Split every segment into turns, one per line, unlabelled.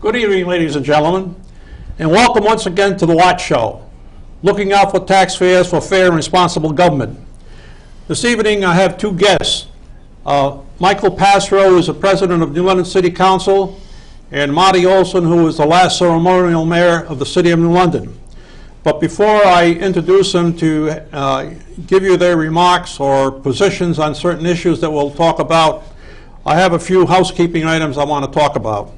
Good evening, ladies and gentlemen, and welcome once again to the Watt Show, looking out for taxpayers for fair and responsible government. This evening I have two guests. Michael Passero, who is the president of New London City Council, and Marty Olson, who is the last ceremonial mayor of the City of New London. But before I introduce them to give you their remarks or positions on certain issues that we'll talk about, I have a few housekeeping items I want to talk about.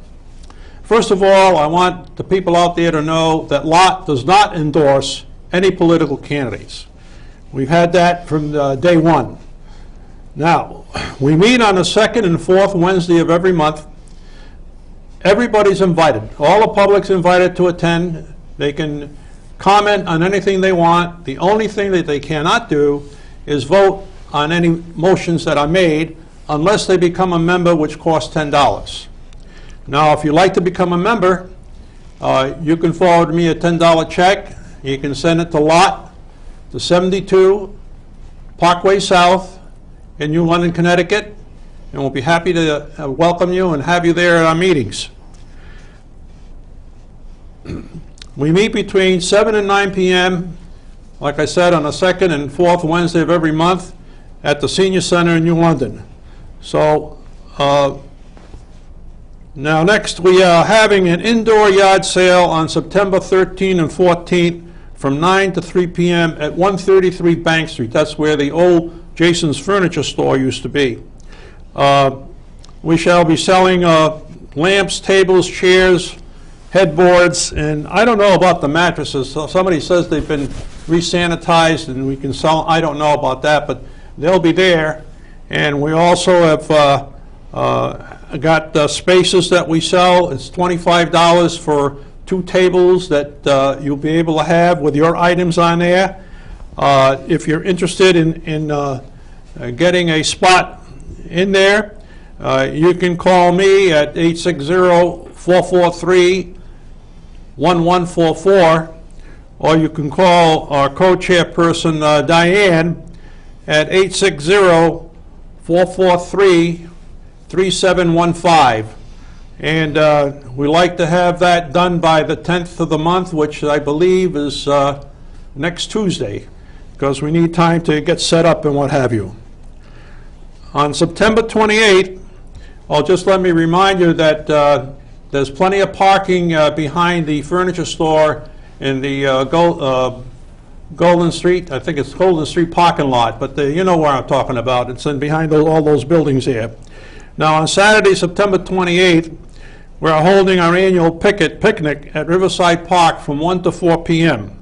First of all, I want the people out there to know that LOT does not endorse any political candidates. We've had that from day one. Now, we meet on the second and fourth Wednesday of every month. Everybody's invited. All the public's invited to attend. They can comment on anything they want. The only thing that they cannot do is vote on any motions that are made unless they become a member, which costs $10. Now, if you'd like to become a member, you can forward me a $10 check. You can send it to LOT, to 72 Parkway South in New London, Connecticut, and we'll be happy to welcome you and have you there at our meetings. We meet between 7 and 9 p.m., like I said, on the second and fourth Wednesday of every month at the Senior Center in New London. So, now next, we are having an indoor yard sale on September 13 and 14 from 9 to 3 p.m. at 133 Bank Street. That's where the old Jason's Furniture Store used to be. We shall be selling lamps, tables, chairs, headboards, and I don't know about the mattresses. So somebody says they've been re-sanitized and we can sell. I don't know about that, but they'll be there. And we also have got spaces that we sell. It's $25 for 2 tables that you'll be able to have with your items on there. If you're interested in getting a spot in there, you can call me at 860-443-1144, or you can call our co-chairperson Diane at 860-443-3715, and we like to have that done by the 10th of the month, which I believe is next Tuesday, because we need time to get set up and what have you. On September 28th, just let me remind you that there's plenty of parking behind the furniture store in the Golden Street, I think it's Golden Street parking lot, but you know where I'm talking about. It's in behind all those buildings here. Now, on Saturday, September 28th, we're holding our annual picnic at Riverside Park from 1 to 4 p.m.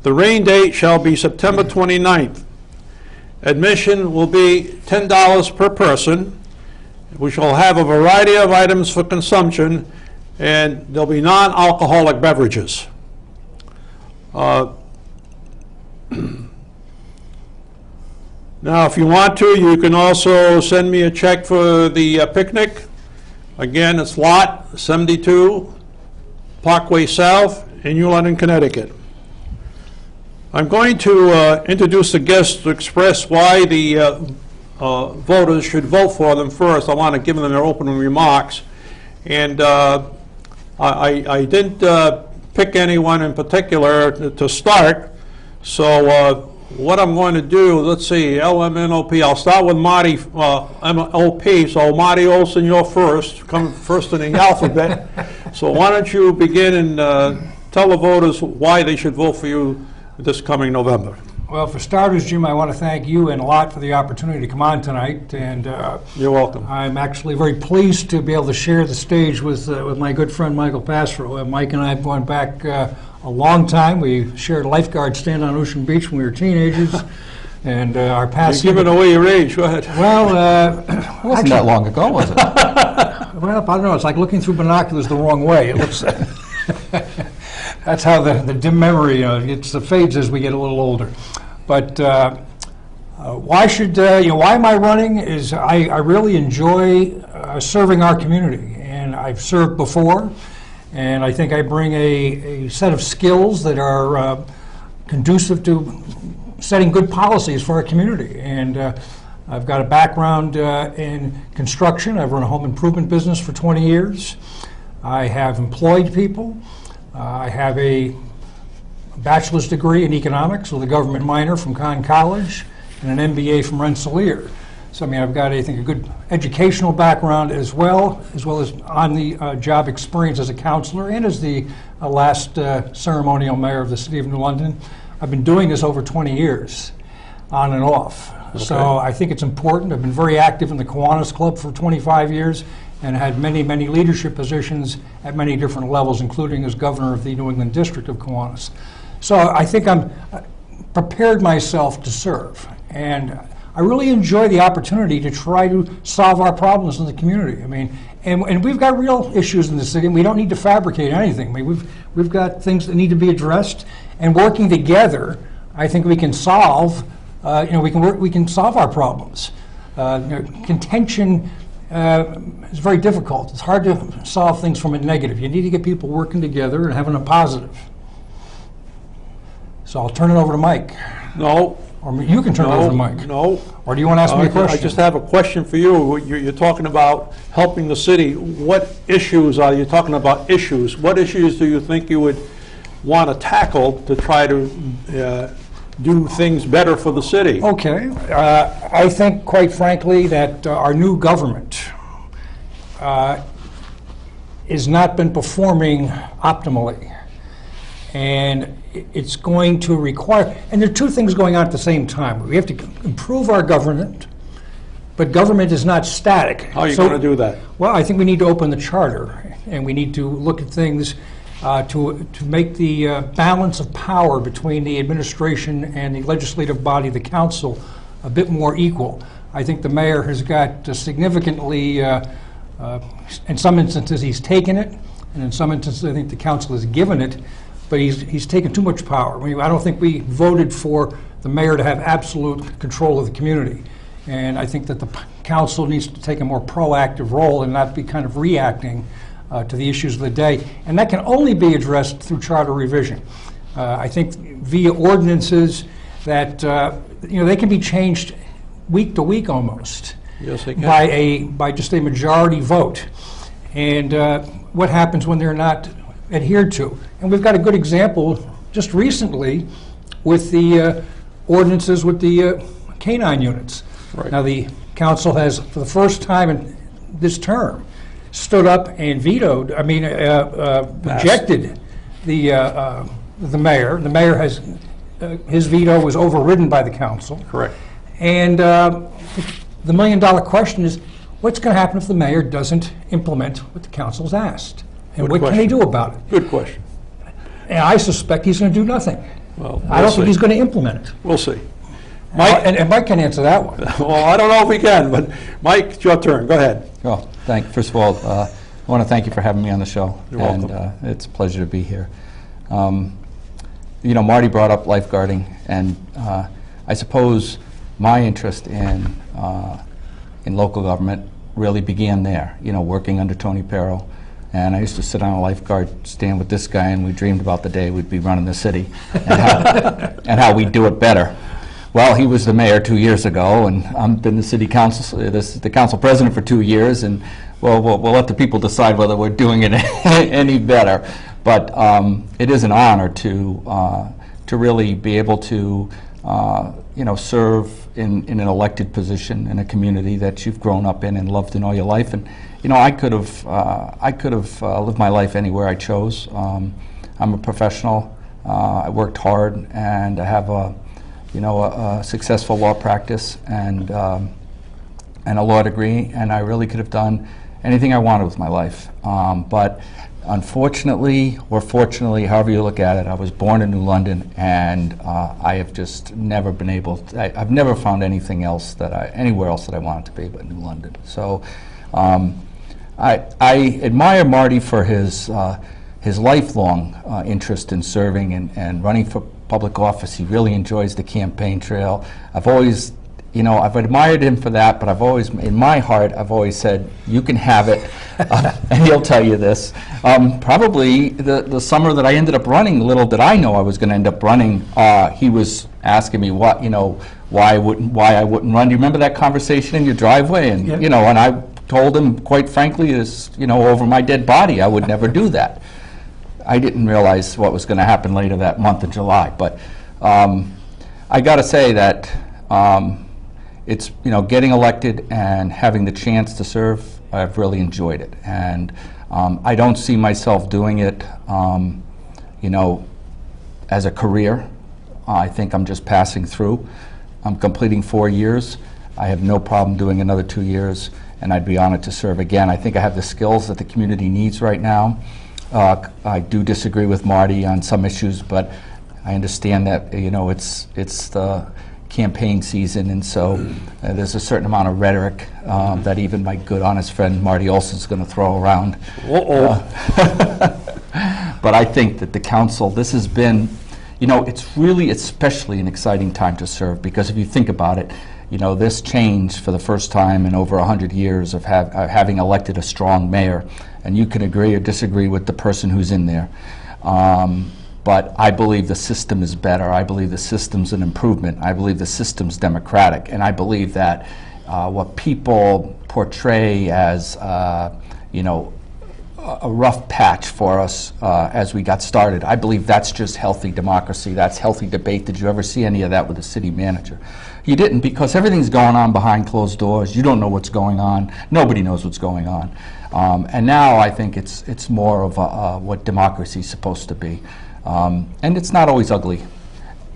The rain date shall be September 29th. Admission will be $10 per person. We shall have a variety of items for consumption, and there'll be non-alcoholic beverages. Now, if you want to, you can also send me a check for the picnic. Again, it's LOT 72 Parkway South in New London, Connecticut. I'm going to introduce the guests to express why the voters should vote for them first. I want to give them their opening remarks. And I didn't pick anyone in particular to start. So what I'm going to do, let's see, LMNOP. I'll start with Marty, MOP. So Marty Olson, you're first. Come first in the alphabet. So why don't you begin and tell the voters why they should vote for you this coming November.
Well, for starters, Jim, I want to thank you and LOT for the opportunity to come on tonight. And
you're welcome.
I'm actually very pleased to be able to share the stage with my good friend Michael Passero. Mike and I have gone back a long time. We shared a lifeguard stand on Ocean Beach when we were teenagers. And our past...
You're giving away your age. Go ahead.
Well,
it wasn't that long ago, was it?
Well, I don't know. It's like looking through binoculars the wrong way. It looks... That's how the dim memory it fades as we get a little older. But why am I running? Is I really enjoy serving our community, and I've served before, and I think I bring a set of skills that are conducive to setting good policies for our community. And I've got a background in construction. I've run a home improvement business for 20 years. I have employed people. I have a bachelor's degree in economics with a government minor from Conn College and an MBA from Rensselaer. So, I mean, I've got, I think, a good educational background as well as on the job experience as a counselor and as the last ceremonial mayor of the City of New London. I've been doing this over 20 years, on and off.
Okay.
So I think it's important. I've been very active in the Kiwanis Club for 25 years and had many, many leadership positions at many different levels, including as governor of the New England District of Kiwanis. So I think I'm prepared myself to serve. And I really enjoy the opportunity to try to solve our problems in the community. I mean, and we've got real issues in the city, and we don't need to fabricate anything. I mean, we've got things that need to be addressed, and working together, I think we can solve. We can solve our problems. Contention is very difficult. It's hard to solve things from a negative. You need to get people working together and having a positive. So I'll turn it over to Mike.
No.
Or you can turn it over to Mike.
No.
Or do you want to ask me a question?
I just have a question for you. You're talking about helping the city. What issues are you talking about? Issues. What issues do you think you would want to tackle to try to do things better for the city?
Okay. I think, quite frankly, that our new government has not been performing optimally. And it's going to require, and there are two things going on at the same time. We have to improve our government, but government is not static.
How are you going to do that?
Well, I think we need to open the charter, and we need to look at things to make the balance of power between the administration and the legislative body, the council, a bit more equal. I think the mayor has got significantly, in some instances he's taken it, and in some instances I think the council has given it, but he's taken too much power. I mean, I don't think we voted for the mayor to have absolute control of the community. And I think that the council needs to take a more proactive role and not be kind of reacting to the issues of the day. And that can only be addressed through charter revision. I think via ordinances that, they can be changed week to week almost.
Yes, they can.
By just a majority vote. And what happens when they're not adhered to? And we've got a good example just recently with the ordinances with the canine units.
Right.
Now the council has, for the first time in this term, stood up and vetoed, rejected the mayor. The mayor has, his veto was overridden by the council.
Correct.
And the million-dollar question is, what's going to happen if the mayor doesn't implement what the council's asked? And
Good
what can he
question.
do about it?
Good question.
And I suspect he's going to do nothing.
Well,
I don't
we'll
think
see.
he's going to implement it.
We'll see. Mike?
And Mike can answer that one.
Well, I don't know if we can, but Mike, it's your turn. Go ahead.
Oh, first of all, I want to thank you for having me on the show.
You're welcome.
And it's a pleasure to be here. Marty brought up lifeguarding, and I suppose my interest in local government really began there, working under Tony Perro. And I used to sit on a lifeguard stand with this guy, and we dreamed about the day we'd be running the city and how we'd do it better. Well, he was the mayor 2 years ago, and I've been the city council, the council president for 2 years, and we'll let the people decide whether we're doing it any better. But it is an honor to really be able to serve in an elected position in a community that you've grown up in and loved in all your life. And I could have lived my life anywhere I chose. I'm a professional. I worked hard, and I have a successful law practice and a law degree, and I really could have done anything I wanted with my life. But unfortunately, or fortunately, however you look at it, I was born in New London, and I have just never been able to, I've never found anything else anywhere else that I wanted to be but New London. So I admire Marty for his lifelong interest in serving and running for public office. He really enjoys the campaign trail. I've always, I've admired him for that, but I've always, in my heart, I've always said, you can have it, and he'll tell you this. Probably the summer that I ended up running, little did I know I was going to end up running, he was asking me why I wouldn't run. Do you remember that conversation in your driveway? And,
Yeah.
and I told him, quite frankly, is, you know, over my dead body, I would never do that. I didn't realize what was going to happen later that month of July. But I got to say that it's, you know, getting elected and having the chance to serve, I've really enjoyed it. And I don't see myself doing it, you know, as a career. I think I'm just passing through. I'm completing 4 years. I have no problem doing another 2 years, and I'd be honored to serve again. I think I have the skills that the community needs right now. I do disagree with Marty on some issues, but I understand that, you know, it's the campaign season, and so there's a certain amount of rhetoric that even my good, honest friend Marty Olson's going to throw around. But I think that the council, this has been, you know, it's really especially an exciting time to serve, because if you think about it, you know, this change for the first time in over 100 years of having elected a strong mayor, and you can agree or disagree with the person who's in there. But I believe the system is better. I believe the system's an improvement. I believe the system's democratic. And I believe that what people portray as, you know, a rough patch for us as we got started, I believe that's just healthy democracy. That's healthy debate. Did you ever see any of that with the city manager? You didn't, because everything's going on behind closed doors. You don't know what's going on. Nobody knows what's going on. And now I think it's more of what democracy is supposed to be. And it's not always ugly.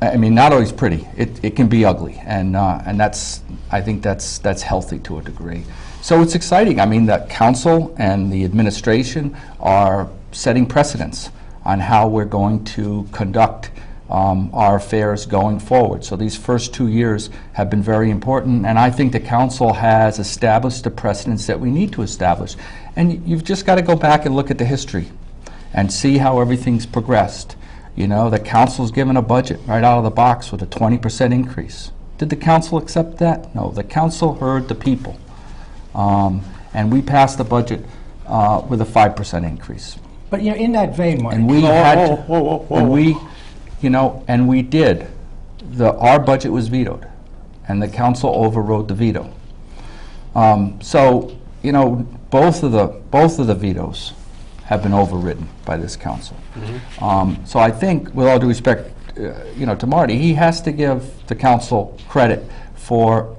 I mean, not always pretty. It can be ugly, and that's, I think that's healthy to a degree. So it's exciting. I mean, the council and the administration are setting precedents on how we're going to conduct our affairs going forward. So these first 2 years have been very important, and I think the council has established the precedents that we need to establish. And you've just got to go back and look at the history and see how everything's progressed. You know, the council's given a budget right out of the box with a 20% increase. Did the council accept that? No, the council heard the people. And we passed the budget with a 5% increase.
But, you know, in that vein, Marty,
And we had to, and we, you know, and we did. Our budget was vetoed, and the council overrode the veto. So, you know, both of the vetoes have been overridden by this council. Mm-hmm. So I think, with all due respect, you know, to Marty, he has to give the council credit for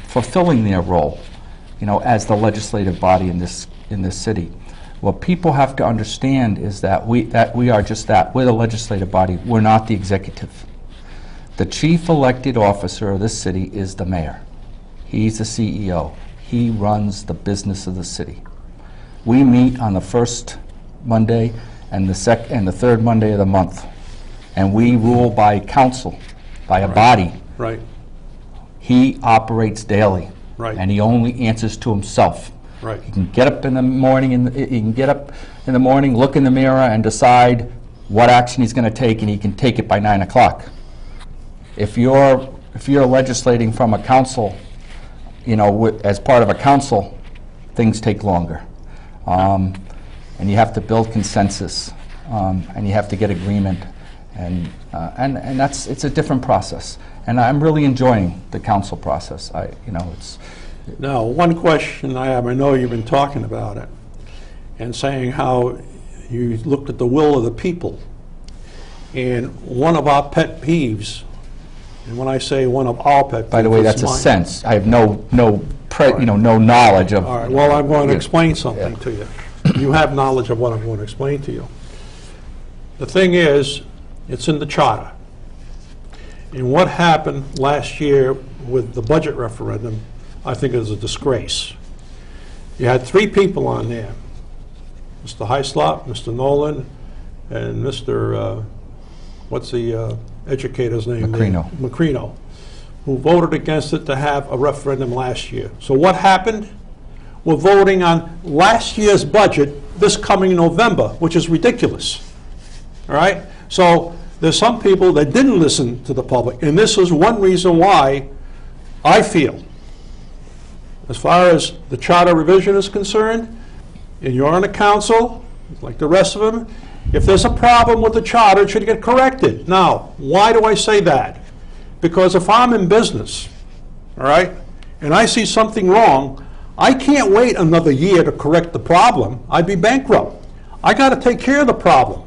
fulfilling their role, you know, as the legislative body in this city. What people have to understand is that we are just that. We're the legislative body. We're not the executive. The chief elected officer of this city is the mayor. He's the CEO. He runs the business of the city. We meet on the first Monday and the third Monday of the month, and we rule by council, by a body.
Right.
He operates daily,
Right.
and he only answers to himself.
Right.
He can get up in the morning, look in the mirror, and decide what action he's going to take, and he can take it by 9 o'clock. If you're legislating from a council, you know, as part of a council, things take longer. And you have to build consensus, and you have to get agreement, and it's a different process. And I'm really enjoying the council process.
Now, one question I have, I know you've been talking about it, and saying how you looked at the will of the people. And one of our pet peeves, and when I say one of our pet peeves,
By the way, that's a
mine.
sense. I have no knowledge of.
All right, well, I'm going to explain something to you. You have knowledge of what I'm going to explain to you. The thing is, it's in the charter. And what happened last year with the budget referendum, I think is a disgrace. You had 3 people on there, Mr. Hyslop, Mr. Nolan, and Mr., what's the educator's name?
Macrino.
Macrino, who voted against it to have a referendum last year. So what happened? We're voting on last year's budget this coming November, which is ridiculous. All right? So there's some people that didn't listen to the public, and this is one reason why I feel, as far as the charter revision is concerned, and you're on the council, like the rest of them, if there's a problem with the charter, it should get corrected. Now, why do I say that? Because if I'm in business, all right, and I see something wrong, I can't wait another year to correct the problem. I'd be bankrupt. I got to take care of the problem.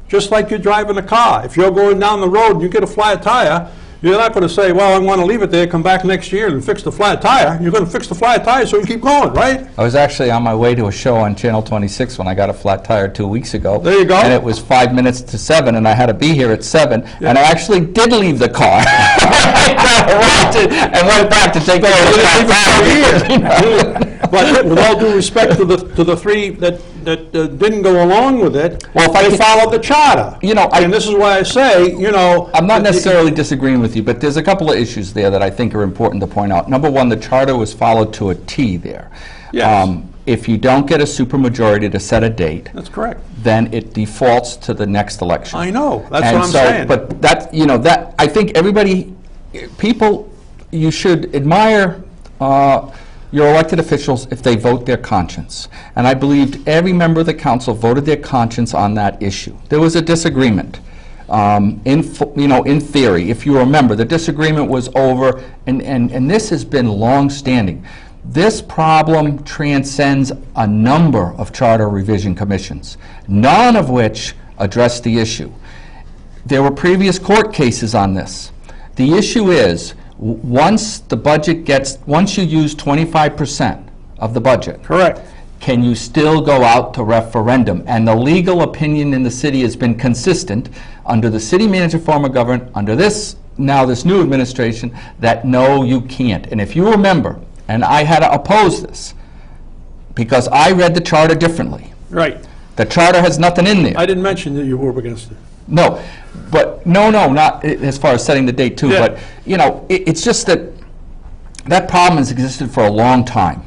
Just like you're driving a car. If you're going down the road and you get a flat tire, you're not going to say, well, I want to leave it there, come back next year and fix the flat tire. You're going to fix the flat tire so you keep going, right?
I was actually on my way to a show on Channel 26 when I got a flat tire 2 weeks ago.
There you go.
And it was 5 minutes to 7, and I had to be here at 7, and I actually did leave the car. And went back to take care of the flat tire.
But with all due respect to the three that didn't go along with it,
Well, if I
they
can-
followed the charter.
And
this is why I say,
I'm not necessarily disagreeing with you, but there's a couple of issues there that I think are important to point out. Number one, the charter was followed to a T there.
Yes.
If you don't get a supermajority to set a date,
That's correct.
then it defaults to the next election.
I know. That's
And
what I'm
so-
saying.
But I think people, you should admire your elected officials if they vote their conscience. And I believed every member of the council voted their conscience on that issue. There was a disagreement. In theory, if you remember, the disagreement was over, and this has been long-standing. This problem transcends a number of charter revision commissions, none of which addressed the issue. There were previous court cases on this. The issue is, once you use 25% of the budget,
Correct.
can you still go out to referendum? And the legal opinion in the city has been consistent under the city manager form of government, under this new administration, that no, you can't. And if you remember, and I had to oppose this, because I read the charter differently.
Right.
The charter has nothing in there.
I didn't mention that you were against it.
No, but not as far as setting the date too,
Yeah.
but, it's just that problem has existed for a long time.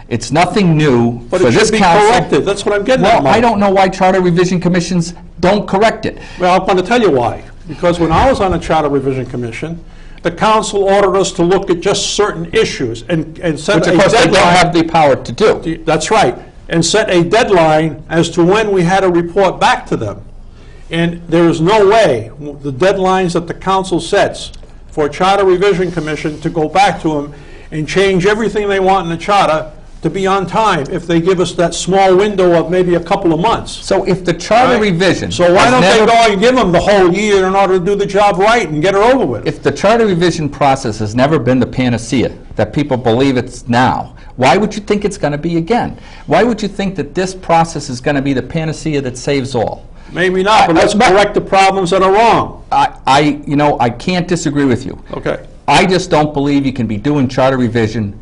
It's nothing new for
But it
this
should be
council.
corrected. That's what I'm getting at,
Well,
Mike.
I don't know why charter revision commissions don't correct it.
Well, I'm going to tell you why. Because when I was on the Charter Revision Commission, the council ordered us to look at just certain issues and set
Which,
a
of course, they don't
deadline.
have the power to do.
That's right. And set a deadline as to when we had to report back to them. And there is no way, the deadlines that the council sets for a Charter Revision Commission to go back to them and change everything they want in the charter to be on time if they give us that small window of maybe a couple of months.
So if the charter
Right?
revision.
So why
has
don't
never-
they go and give them the whole year in order to do the job right and get it over with?
If the charter revision process has never been the panacea that people believe it's now, why would you think it's going to be again? Why would you think that this process is going to be the panacea that saves all?
Maybe not, but let's correct the problems that are wrong.
I can't disagree with you.
Okay.
I just don't believe you can be doing charter revision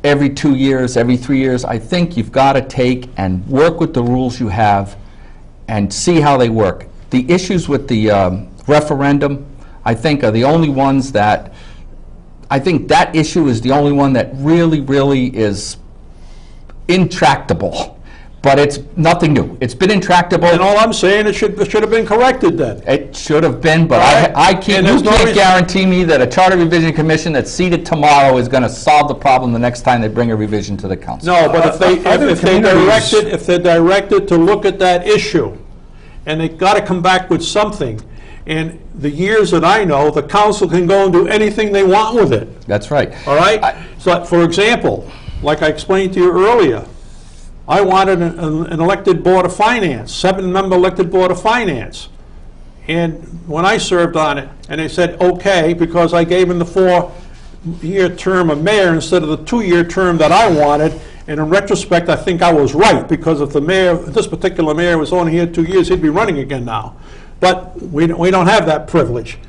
every 2 years, every 3 years. I think you've got to take and work with the rules you have and see how they work. The issues with the referendum, I think, are the only ones that, I think that issue is the only one that really, really is intractable. But it's nothing new. It's been intractable.
And all I'm saying, it should have been corrected then.
It should have been, but
Right.
I can't,
And
you
there's no
can't
reason-
guarantee me that a charter revision commission that's seated tomorrow is going to solve the problem the next time they bring a revision to the council.
No, but if
Other communities-
if they're directed to look at that issue, and they got to come back with something, and the years that I know, the council can go and do anything they want with it,
That's right.
all right? So, for example, like I explained to you earlier, I wanted an elected Board of Finance, 7-member elected Board of Finance. And when I served on it, and they said, okay, because I gave them the 4-year term of mayor instead of the 2-year term that I wanted, and in retrospect, I think I was right, because if the mayor, this particular mayor was only here 2 years, he'd be running again now. But we don't have that privilege.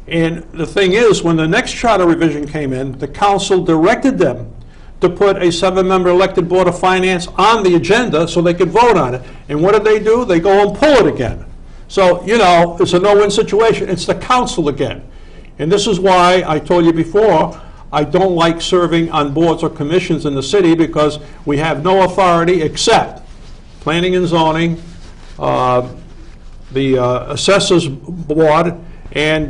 And the thing is, when the next charter revision came in, the council directed them to put a 7-member elected Board of Finance on the agenda so they could vote on it. And what did they do? They go and pull it again. So, it's a no-win situation. It's the council again. And this is why I told you before, I don't like serving on boards or commissions in the city, because we have no authority except planning and zoning, the assessors board, and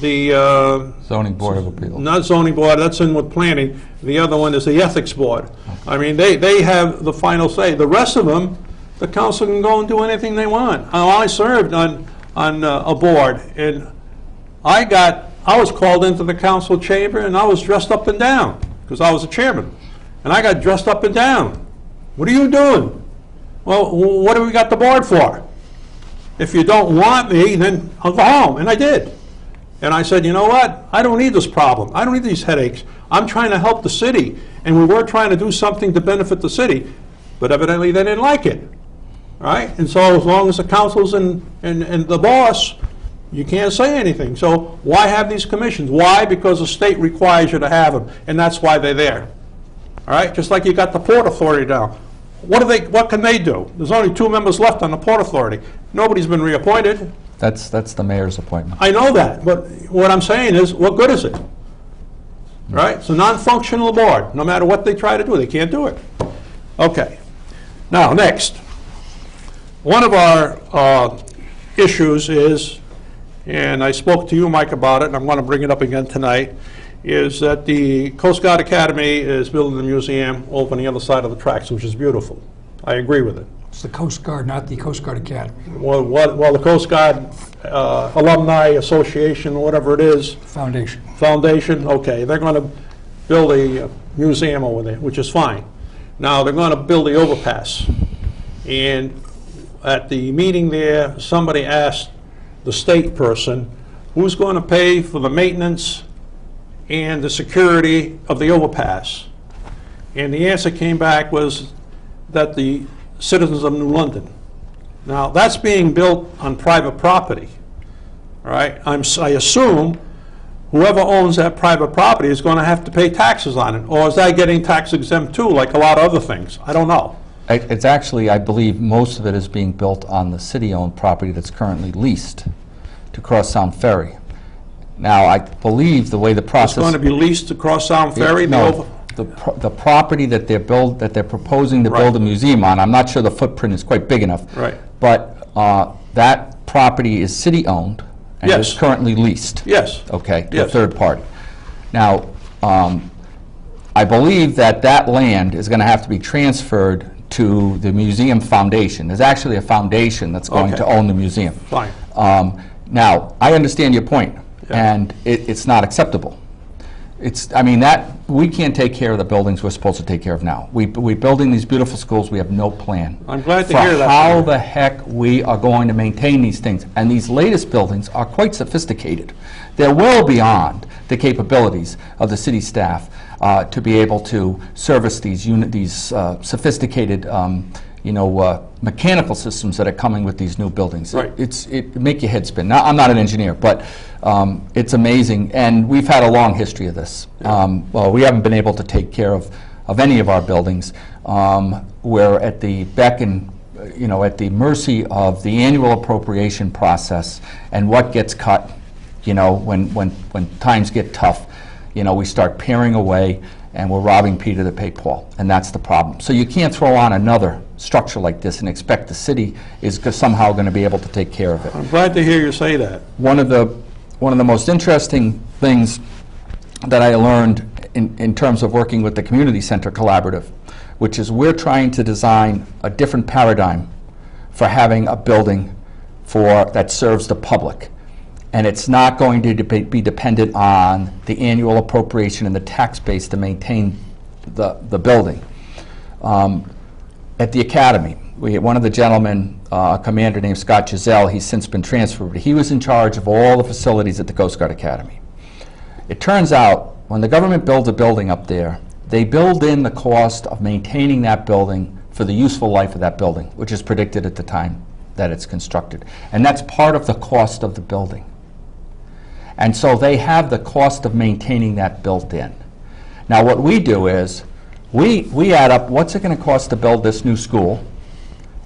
the
Zoning Board of Appeals.
not zoning board, that's in with planning. The other one is the ethics board. I mean, they have the final say. The rest of them, the council can go and do anything they want. I served on a board, and I was called into the council chamber, and I was dressed up and down, because I was the chairman. And I got dressed up and down. What are you doing? Well, what have we got the board for? If you don't want me, then I'll go home. And I did. And I said, you know what? I don't need this problem. I don't need these headaches. I'm trying to help the city. And we were trying to do something to benefit the city. But evidently they didn't like it. All right? And so as long as the council's and the boss, you can't say anything. So why have these commissions? Why? Because the state requires you to have them. And that's why they're there. All right? Just like you got the Port Authority now. What can they do? There's only 2 members left on the Port Authority. Nobody's been reappointed.
That's the mayor's appointment.
I know that, but what I'm saying is, what good is it? Right? It's a non-functional board. No matter what they try to do, they can't do it. Okay. Now, next. One of our issues is, and I spoke to you, Mike, about it, and I'm going to bring it up again tonight, is that the Coast Guard Academy is building a museum over on the other side of the tracks, which is beautiful. I agree with it.
It's the Coast Guard, not the Coast Guard Academy.
Well, the Coast Guard Alumni Association, whatever it is. Foundation, okay. They're going to build a museum over there, which is fine. Now, they're going to build the overpass. And at the meeting there, somebody asked the state person, who's going to pay for the maintenance and the security of the overpass? And the answer came back was that the citizens of New London. Now, that's being built on private property, all right? I assume whoever owns that private property is going to have to pay taxes on it, or is that getting tax exempt too, like a lot of other things? I don't know.
It's actually, I believe, most of it is being built on the city-owned property that's currently leased to Cross Sound Ferry. Now, I believe the way the process...
It's going to be leased to Cross Sound Ferry?
No, the property that they're proposing to build a museum on, I'm not sure the footprint is quite big enough.
Right.
But that property is city-owned and
Yes.
is currently leased.
Yes.
Okay, to a
Yes.
third party. Now, I believe that land is going to have to be transferred to the museum foundation. There's actually a foundation that's going
Okay.
to own the museum.
Fine.
Now, I understand your point, and it's not acceptable. I mean, we can't take care of the buildings we're supposed to take care of now. We're building these beautiful schools, we have no plan.
I'm glad to
for
hear that.
how the heck we are going to maintain these things. And these latest buildings are quite sophisticated. They're well beyond the capabilities of the city staff to be able to service these sophisticated mechanical systems that are coming with these new buildings.
Right.
It make your head spin. Now, I'm not an engineer, but it's amazing, and we've had a long history of this. Well, we haven't been able to take care of any of our buildings. We're at the beck and, at the mercy of the annual appropriation process and what gets cut. When times get tough, we start paring away, and we're robbing Peter to pay Paul, and that's the problem. So you can't throw on another structure like this and expect the city is somehow going to be able to take care of it.
I'm glad to hear you say that.
One of the most interesting things that I learned in terms of working with the Community Center Collaborative, which is we're trying to design a different paradigm for having a building that serves the public. And it's not going to be dependent on the annual appropriation and the tax base to maintain the building. At the Academy, we had one of the gentlemen, a commander named Scott Giselle, he's since been transferred, but he was in charge of all the facilities at the Coast Guard Academy. It turns out, when the government builds a building up there, they build in the cost of maintaining that building for the useful life of that building, which is predicted at the time that it's constructed. And that's part of the cost of the building. And so they have the cost of maintaining that built in. Now what we do is, we add up what's it going to cost to build this new school,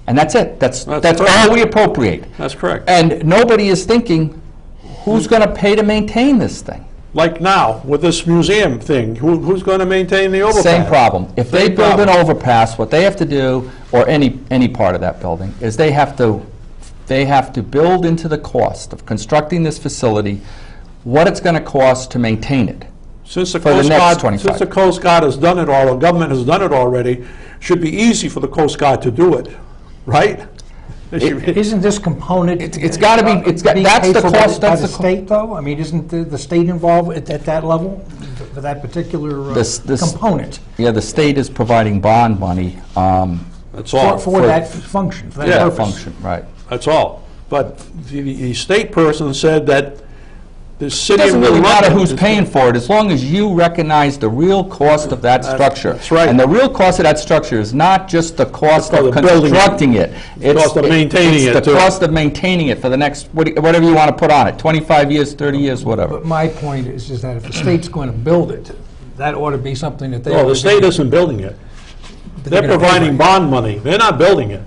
and that's it. That's all we appropriate.
That's correct.
And nobody is thinking, who's going to pay to maintain this thing?
Like now, with this museum thing, who's going to maintain the overpass?
Same problem. If they build an overpass, what they have to do, or any part of that building, is they have to build into the cost of constructing this facility what it's going to cost to maintain it.
Since the Coast Guard has done it all, the government has done it already, should be easy for the Coast Guard to do it, right?
Isn't this component?
It's gotta be- it's got-
being
that's
paid
the
for
cost,
by
that's
the
the co-
state, though? I mean, isn't the state involved at that level for that particular component?
Yeah, the state is providing bond money.
That's all.
For that function, for that
Yeah.
purpose.
Function, right.
That's all. But the state person said that the
It
city of
doesn't
New
really matter
London
who's
is-
paying for it, as long as you recognize the real cost of that structure.
That's right.
And the real cost of that structure is not just the cost
The
of
cost of building it.
constructing it.
cost of maintaining it,
It's
too.
the cost of maintaining it for the next, whatever you want to put on it, 25 years, 30 years, whatever.
But my point is that if the state's going to build it, that ought to be something that they...
Well,
ought
the
to
state
do.
isn't building it. They're
gonna pay
providing
for it.
bond money. They're not building it.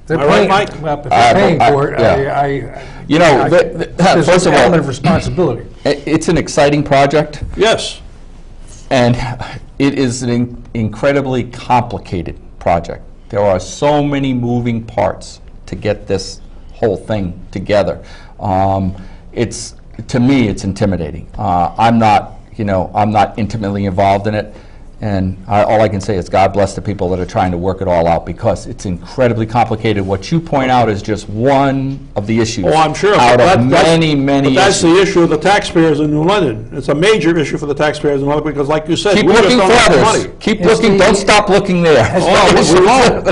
They're
Am I right,
paying,
Mike?
well, if they're paying for it,
yeah. You know,
there's
first
an
of all,
element of responsibility.
it's an exciting project,
Yes.
and it is an incredibly complicated project. There are so many moving parts to get this whole thing together. To me, it's intimidating. I'm not intimately involved in it, and all I can say is God bless the people that are trying to work it all out, because it's incredibly complicated. What you point out is just one of the issues.
Oh, I'm sure.
Out
But
of many, many
But that's
issues.
the issue of the taxpayers in New London. It's a major issue for the taxpayers in New London, because like you said,
Keep
we just
looking
don't have the
for
money.
others. Keep
It's
looking.
the-
Don't stop looking there.
Oh, we won't.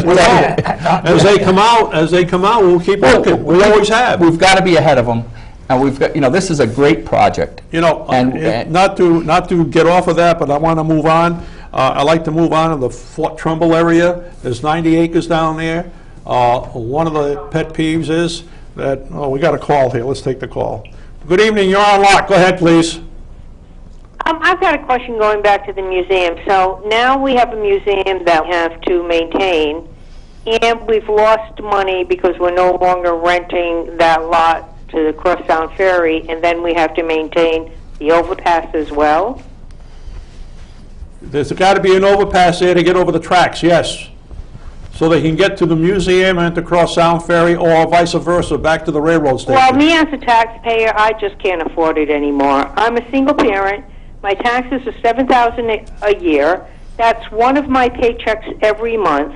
As they come out, we'll keep looking. We always have.
We've got to be ahead of them, and we've got, this is a great project. And-
Not to get off of that, but I want to move on. I'd like to move on to the Fort Trumbull area. There's 90 acres down there. One of the pet peeves is that, we got a call here. Let's take the call. Good evening, you're on lock. Go ahead, please.
I've got a question going back to the museum. So now we have a museum that we have to maintain, and we've lost money because we're no longer renting that lot to the Crosstown Ferry, and then we have to maintain the overpass as well.
There's got to be an overpass there to get over the tracks, yes. So they can get to the museum and to Cross Sound Ferry, or vice versa, back to the railroad station.
Well, me as a taxpayer, I just can't afford it anymore. I'm a single parent. My taxes are $7,000 a year. That's one of my paychecks every month.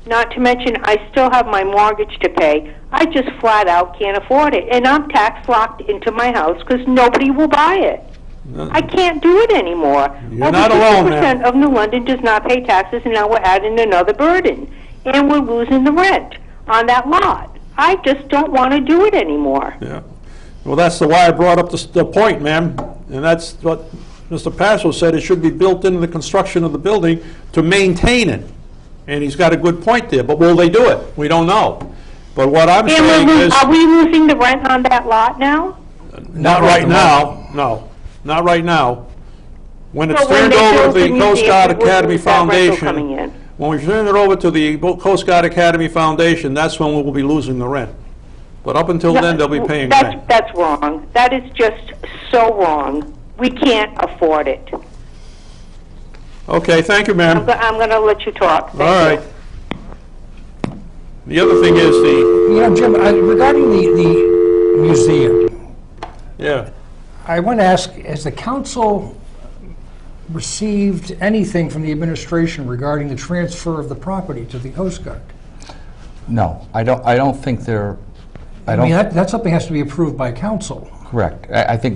Not to mention, I still have my mortgage to pay. I just flat out can't afford it. And I'm tax locked into my house because nobody will buy it. I can't do it anymore.
You're not alone, ma'am.
50% of New London does not pay taxes, and now we're adding another burden. And we're losing the rent on that lot. I just don't want to do it anymore.
Yeah. Well, that's why I brought up the point, ma'am. And that's what Mr. Passo said. It should be built into the construction of the building to maintain it. And he's got a good point there. But will they do it? We don't know. But what I'm saying is...
Are we losing the rent on that lot now?
Not right now, no. Not right now. When it's
So when
turned
they
over
build
to the
the
Coast
museum,
Guard
when
Academy
is that rental
Foundation,
coming in?
when we turn it over to the Coast Guard Academy Foundation, that's when we will be losing the rent. But up until then, they'll be paying rent.
That's wrong. That is just so wrong. We can't afford it.
Okay, thank you, ma'am.
I'm going to let you talk.
All
Thank you.
right. The other thing is
Jim, regarding the museum,
yeah,
I want to ask, has the council received anything from the administration regarding the transfer of the property to the Coast Guard?
No, I don't think they're,
I mean, that's something that has to be approved by council.
correct. I think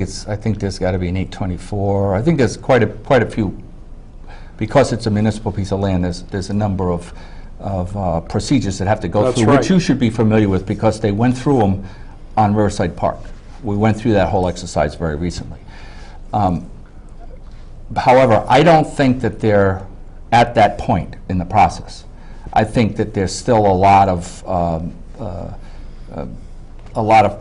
there's got to be an 824. I think there's quite a few, because it's a municipal piece of land, there's a number of procedures that have to go
That's
through,
right.
which you should be familiar with, because they went through them on Riverside Park. We went through that whole exercise very recently. However, I don't think that they're at that point in the process. I think that there's still a lot of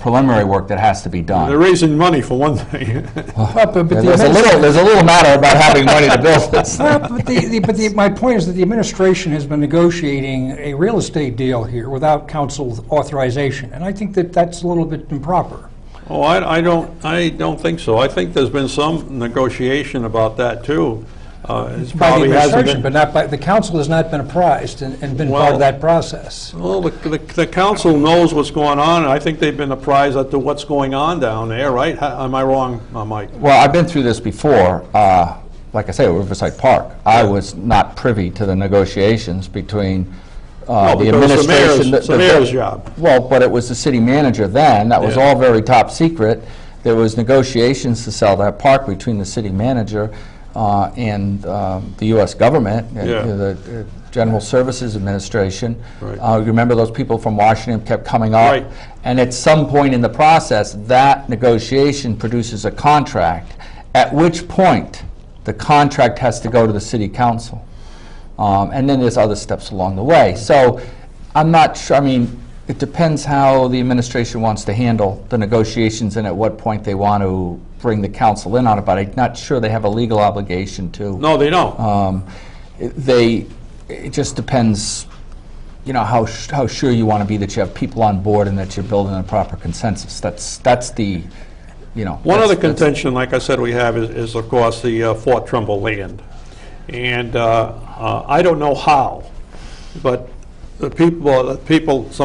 preliminary work that has to be done.
they're raising money for one thing.
But the
There's a little matter about having money to build this.
My point is that the administration has been negotiating a real estate deal here without council authorization, and I think that that's a little bit improper.
Oh, I don't think so. I think there's been some negotiation about that, too. It
By the
probably hasn't
administration,
been.
but not by, the council has not been apprised and been part
Well-
of that process.
Well, the council knows what's going on, and I think they've been apprised as to what's going on down there, right? Am I wrong, Mike?
Well, I've been through this before. Like I say, at Riverside Park, I was not privy to the negotiations between
No,
the
because
administration.
it's the mayor's job.
Well, but it was the city manager then. That was
Yeah.
all very top secret. There was negotiations to sell that park between the city manager and the U.S. government,
Yeah.
the General Services Administration.
Right.
Remember those people from Washington kept coming up?
Right.
And at some point in the process, that negotiation produces a contract, at which point the contract has to go to the city council. And then there's other steps along the way. So I'm not sure, I mean, it depends how the administration wants to handle the negotiations and at what point they want to bring the council in on it, but I'm not sure they have a legal obligation to.
No, they don't.
It just depends, you know, how sure you want to be that you have people on board and that you're building a proper consensus. That's the, you know.
One other
that's-
contention, like I said, we have is of course, the Fort Trumbull land. And I don't know how, but some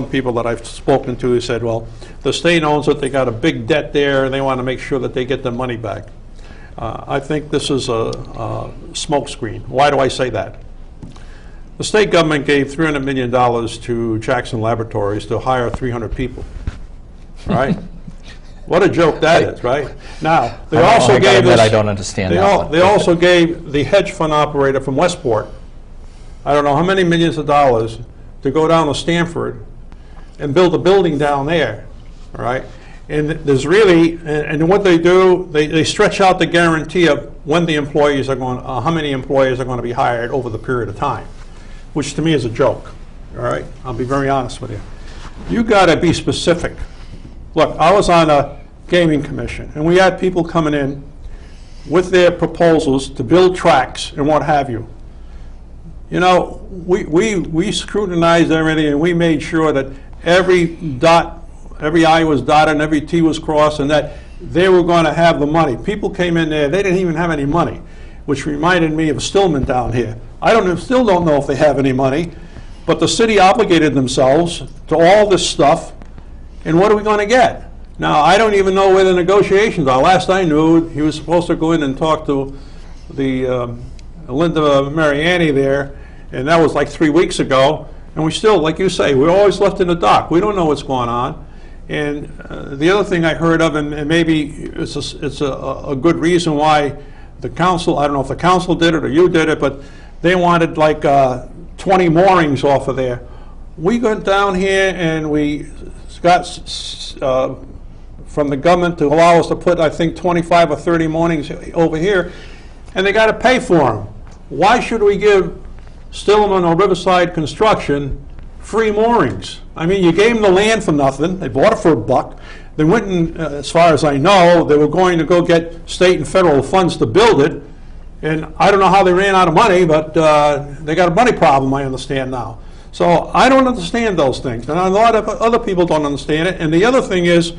people that I've spoken to said, well, the state owns it, they got a big debt there, and they want to make sure that they get their money back. I think this is a smokescreen. Why do I say that? The state government gave $300 million to Jackson Laboratories to hire 300 people, right? What a joke that is, right? Now, they also gave us...
I don't understand that one.
They also gave the hedge fund operator from Westport, I don't know how many millions of dollars, to go down to Stanford and build a building down there, all right? And there's really, and what they do, they stretch out the guarantee of when the employees are going, how many employees are going to be hired over the period of time, which to me is a joke, all right? I'll be very honest with you. You got to be specific. Look, I was on a gaming commission, and we had people coming in with their proposals to build tracks and what have you. You know, we scrutinized everything, and we made sure that every I was dotted and every T was crossed, and that they were going to have the money. People came in there, they didn't even have any money, which reminded me of Stillman down here. Still don't know if they have any money, but the city obligated themselves to all this stuff, and what are we going to get? Now, I don't even know where the negotiations are. Last I knew, he was supposed to go in and talk to the Linda Mariani there, and that was like 3 weeks ago, and we still, like you say, we're always left in the dark. We don't know what's going on. And the other thing I heard of, and maybe it's a good reason why the council, I don't know if the council did it or you did it, but they wanted like 20 moorings off of there. We got down here and we got from the government to allow us to put, I think, 25 or 30 moorings over here, and they got to pay for them. Why should we give Stillman or Riverside Construction free moorings? I mean, you gave them the land for nothing. They bought it for $1. They went and, as far as I know, they were going to go get state and federal funds to build it. And I don't know how they ran out of money, but they got a money problem, I understand now. So I don't understand those things, and a lot of other people don't understand it. And the other thing is,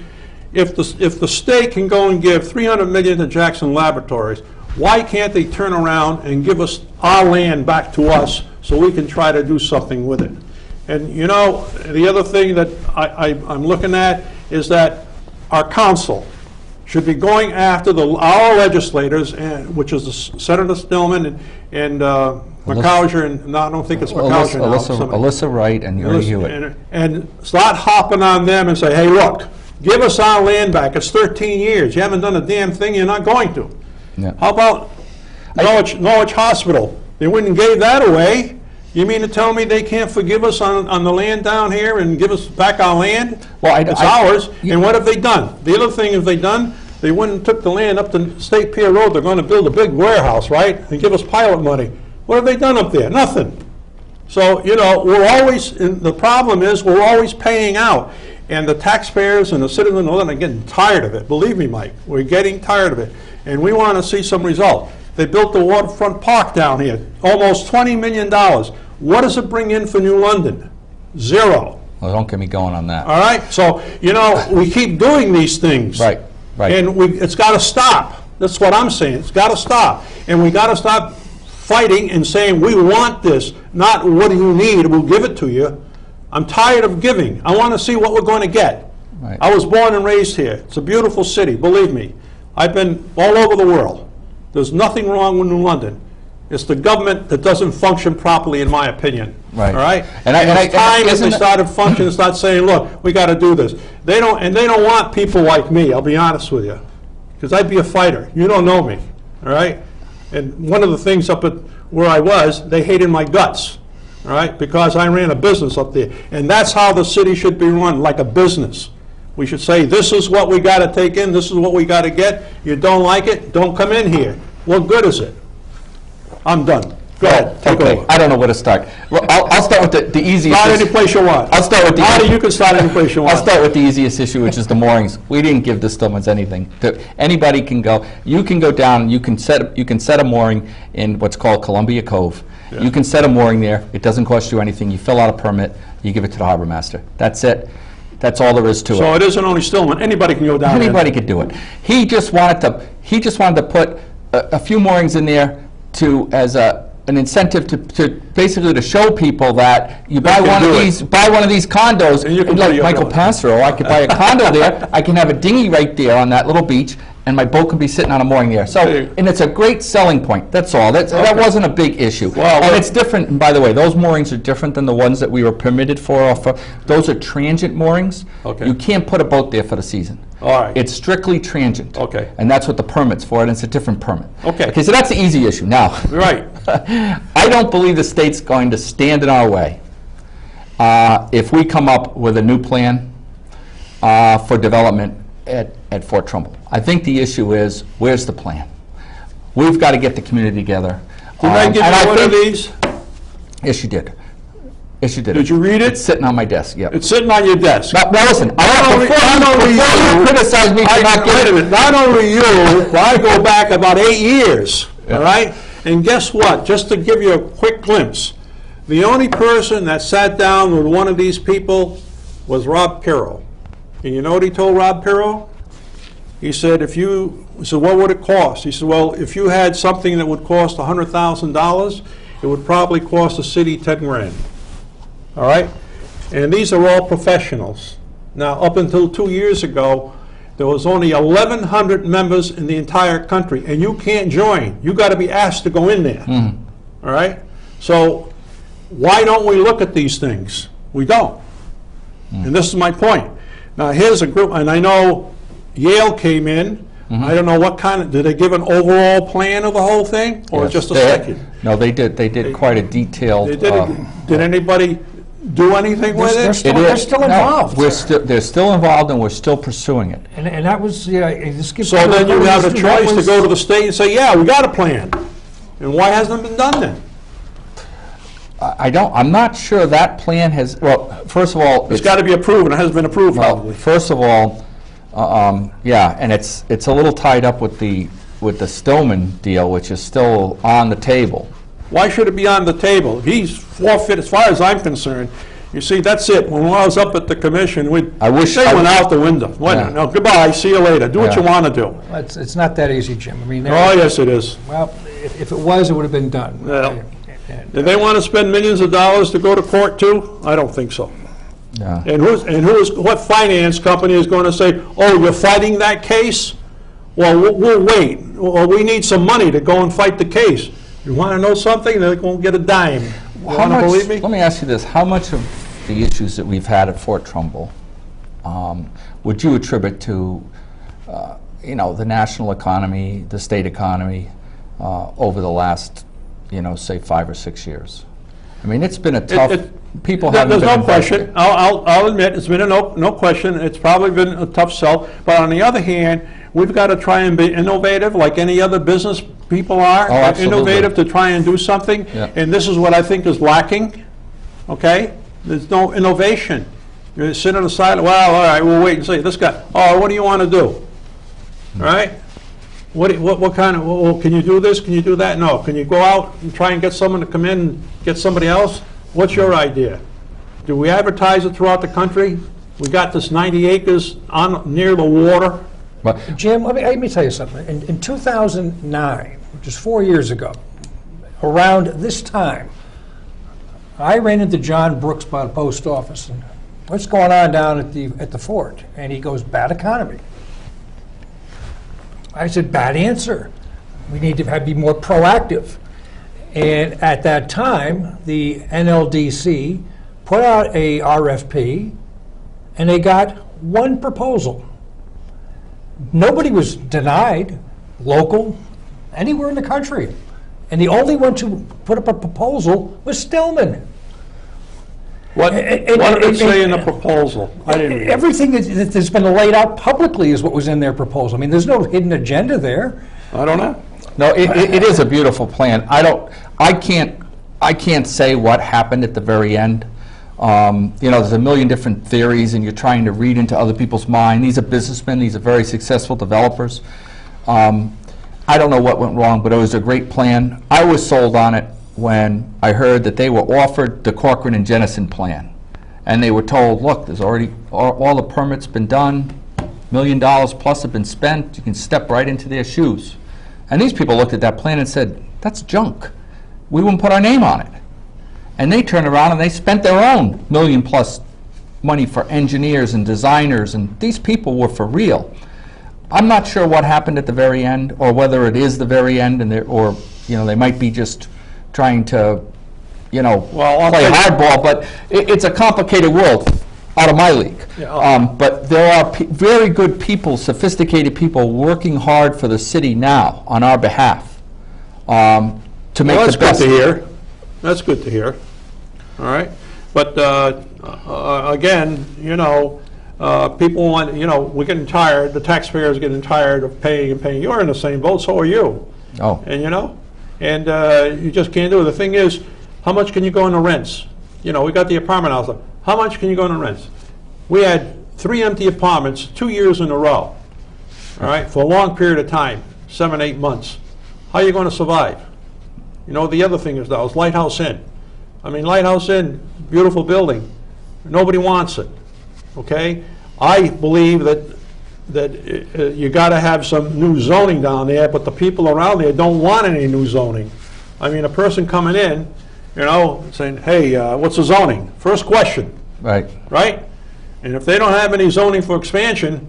if the state can go and give $300 million to Jackson Laboratories, why can't they turn around and give us our land back to us so we can try to do something with it? And you know, the other thing that I'm looking at is that our council should be going after our legislators, which is Senator Stillman and McCauger, and no, I don't think it's McCauger now.
Alyssa Wright and Ernie Hewitt.
And start hopping on them and say, hey, look, give us our land back. It's 13 years. You haven't done a damn thing. You're not going to.
Yeah.
How about Norwich Hospital? They went and gave that away. You mean to tell me they can't forgive us on the land down here and give us back our land?
Well,
it's ours. And what have they done? The other thing have they done, they went and took the land up to State Pier Road. They're going to build a big warehouse, right? And give us pilot money. What have they done up there? Nothing. So, you know, the problem is we're always paying out. And the taxpayers and the citizens are getting tired of it. Believe me, Mike, we're getting tired of it. And we want to see some result. They built the waterfront park down here, almost $20 million. What does it bring in for New London? Zero.
Well, don't get me going on that.
All right? So, you know, we keep doing these things.
Right.
And it's got to stop. That's what I'm saying. It's got to stop. And we got to stop fighting and saying, we want this, not what do you need, we'll give it to you. I'm tired of giving. I want to see what we're going to get.
Right.
I was born and raised here. It's a beautiful city, believe me. I've been all over the world. There's nothing wrong with New London. It's the government that doesn't function properly, in my opinion.
Right.
All right?
And
it's time that
isn't
they
it-
started functioning, start saying, look, we got to do this. They don't want people like me, I'll be honest with you. Because I'd be a fighter. You don't know me, all right? And one of the things up at where I was, they hated my guts, all right? Because I ran a business up there. And that's how the city should be run, like a business. We should say, this is what we got to take in, this is what we got to get. You don't like it, don't come in here. What good is it? I'm done. Go ahead, take
Okay,
over.
I don't know where to start. Well, I'll start with the easiest.
Start any place you want.
I'll start with the.
Marty, you can start any place you want.
I'll start with the easiest issue, which is the moorings. We didn't give the Stillmans anything. Anybody can go. You can go down. You can set a mooring in what's called Columbia Cove.
Yeah.
You can set a mooring there. It doesn't cost you anything. You fill out a permit. You give it to the harbor master. That's it. That's all there is to it.
So it isn't only Stillman, anybody can go down there.
Anybody could do it. He just wanted to put a few moorings in there as an incentive to basically to show people that you buy
can
one of
do it.
these condos,
And you can
and
put
like
your
Michael
bill.
Passero, I could buy a condo there, I can have a dinghy right there on that little beach, and my boat can be sitting on a mooring there. So,
Hey.
and it's a great selling point, that's all. That wasn't a big issue.
Well,
and it's different, and by the way, those moorings are different than the ones that we were permitted for. Those are transient moorings.
Okay.
You can't put a boat there for the season.
All right.
It's strictly transient.
Okay.
And that's what the permit's for, and it's a different permit.
Okay.
Okay, so that's the easy issue. Now,
Right.
I don't believe the state's going to stand in our way if we come up with a new plan for development at Fort Trumbull. I think the issue is, where's the plan? We've got to get the community together.
Didn't I give
and
you one of
think-
these?
Yes, you did. Yes, you did.
Did you read it?
It's sitting on my desk, yep.
It's sitting on your desk.
Now listen,
Not only
before you criticize me for not
wait a
getting...
minute, not only you, but I go back about 8 years, all right? And guess what? Just to give you a quick glimpse, the only person that sat down with one of these people was Rob Pirro. And you know what he told Rob Pirro? He said, what would it cost? He said, well, if you had something that would cost $100,000, it would probably cost the city 10 grand. All right? And these are all professionals. Now, up until 2 years ago, there was only 1,100 members in the entire country, and you can't join. You got to be asked to go in there. All right? So why don't we look at these things? We don't. And this is my point. Now, here's a group, and I know Yale came in. I don't know what kind of, did they give an overall plan of the whole thing, or
Yes,
just a
they-
second?
No, they did quite a detailed...
They did anybody do anything with
They're
it?
still-
It
they're
is.
still
No,
involved.
they're still involved, and we're still pursuing it.
And that was, this gives
So
people
then you have a
that
choice to
was-
go to the state and say, yeah, we got a plan. And why hasn't it been done then?
I'm not sure that plan has, well, first of all...
It's got to be approved, and it hasn't been approved
Well,
probably.
first of all, yeah, and it's a little tied up with the Stillman deal, which is still on the table.
Why should it be on the table? He's forfeit, as far as I'm concerned. You see, that's it. When I was up at the commission, they went out the window.
Yeah.
No, goodbye, see you later. Do what you
Yeah.
want to do.
It's not that easy, Jim. I mean,
Oh, yes, it is.
well, if it was, it would have been done.
Yeah.
And,
Do they want to spend millions of dollars to go to court too? I don't think so.
Yeah.
And what finance company is going to say, oh, you're fighting that case? Well, we'll wait. Well, we need some money to go and fight the case. You want to know something? They won't get a dime. You
How
want to
much,
believe me?
let me ask you this, how much of the issues that we've had at Fort Trumbull would you attribute to, the national economy, the state economy, over the last, say 5 or 6 years? I mean, it's been a tough, people haven't
There's
been
no question.
invested.
I'll admit, it's been a no question. It's probably been a tough sell. But on the other hand, we've got to try and be innovative like any other business people are.
Oh, absolutely.
Innovative to try and do something.
Yeah.
And this is what I think is lacking, okay? There's no innovation. You're sitting on the side, well, all right, we'll wait and see. This guy, oh, what do you want to do? All right? What kind of, well, can you do this? Can you do that? No. Can you go out and try and get someone to come in and get somebody else? What's your idea? Do we advertise it throughout the country? We got this 90 acres near the water.
But
Jim, let me tell you something. In 2009, which is 4 years ago, around this time, I ran into John Brooks by the post office. And what's going on down at the fort? And he goes, bad economy. I said, bad answer. We need to be more proactive. And at that time, the NLDC put out a RFP, and they got one proposal. Nobody was denied, local, anywhere in the country. And the only one to put up a proposal was Stillman.
What did it say in the proposal? I didn't read it.
Everything that's been laid out publicly is what was in their proposal. I mean, there's no hidden agenda there.
I don't know.
No, it is a beautiful plan. I can't say what happened at the very end. There's a million different theories, and you're trying to read into other people's mind. These are businessmen. These are very successful developers. I don't know what went wrong, but it was a great plan. I was sold on it when I heard that they were offered the Corcoran and Jennison plan. And they were told, look, there's already, all the permits been done, $1 million plus have been spent, you can step right into their shoes. And these people looked at that plan and said, that's junk. We wouldn't put our name on it. And they turned around and they spent their own $1 million plus money for engineers and designers, and these people were for real. I'm not sure what happened at the very end, or whether it is the very end, and they might be just trying to, play hardball. But it's a complicated world, out of my league.
Yeah.
But there are very good people, sophisticated people, working hard for the city now on our behalf to make
Well,
the best.
that's good to hear. That's good to hear. All right. But again, people want, we're getting tired, the taxpayers are getting tired of paying and paying. You're in the same boat, so are you.
Oh.
And, you just can't do it. The thing is, how much can you go into rents? We got the apartment house. How much can you go into rents? We had 3 empty apartments 2 years in a row, all right, for a long period of time, 7, 8 months. How are you going to survive? The other thing is, though, is Lighthouse Inn. I mean, Lighthouse Inn, beautiful building. Nobody wants it, okay? I believe that you got to have some new zoning down there, but the people around there don't want any new zoning. I mean, a person coming in, saying, hey, what's the zoning? First question,
Right.
right? And if they don't have any zoning for expansion,